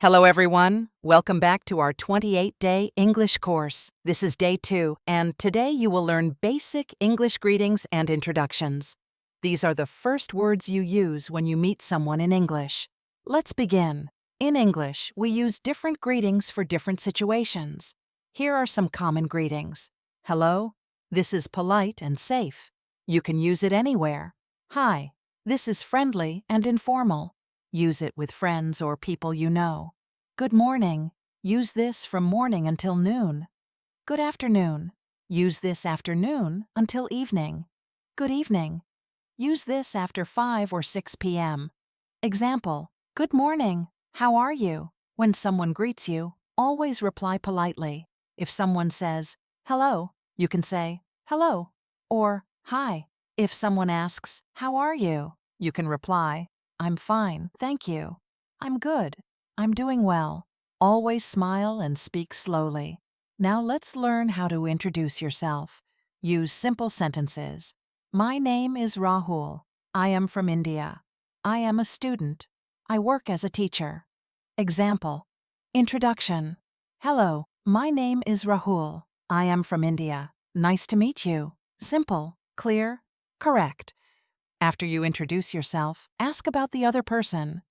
Hello everyone, welcome back to our 28-day English course. This is day 2, and today you will learn basic English greetings and introductions. These are the first words you use when you meet someone in English. Let's begin. In English, we use different greetings for different situations. Here are some common greetings. Hello, this is polite and safe. You can use it anywhere. Hi, this is friendly and informal. Use it with friends or people you know. Good morning. Use this from morning until noon. Good afternoon. Use this afternoon until evening. Good evening. Use this after 5 or 6 p.m. Example: Good morning. How are you? When someone greets you, always reply politely. If someone says, hello, you can say, hello, or hi. If someone asks, how are you? You can reply, I'm fine, thank you. I'm good. I'm doing well. Always smile and speak slowly. Now let's learn how to introduce yourself. Use simple sentences. My name is Rahul. I am from India. I am a student. I work as a teacher. Example: Introduction. Hello, my name is Rahul. I am from India. Nice to meet you. Simple, clear, correct. After you introduce yourself, ask about the other person.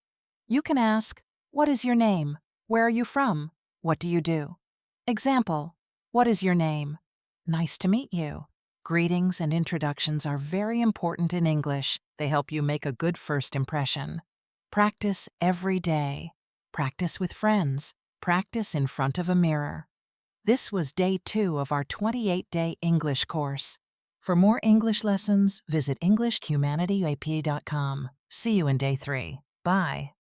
You can ask, what is your name? Where are you from? What do you do? Example: What is your name? Nice to meet you. Greetings and introductions are very important in English. They help you make a good first impression. Practice every day. Practice with friends. Practice in front of a mirror. This was day 2 of our 28-day English course. For more English lessons, visit EnglishHumanityUAPD.com. See you in day 3. Bye.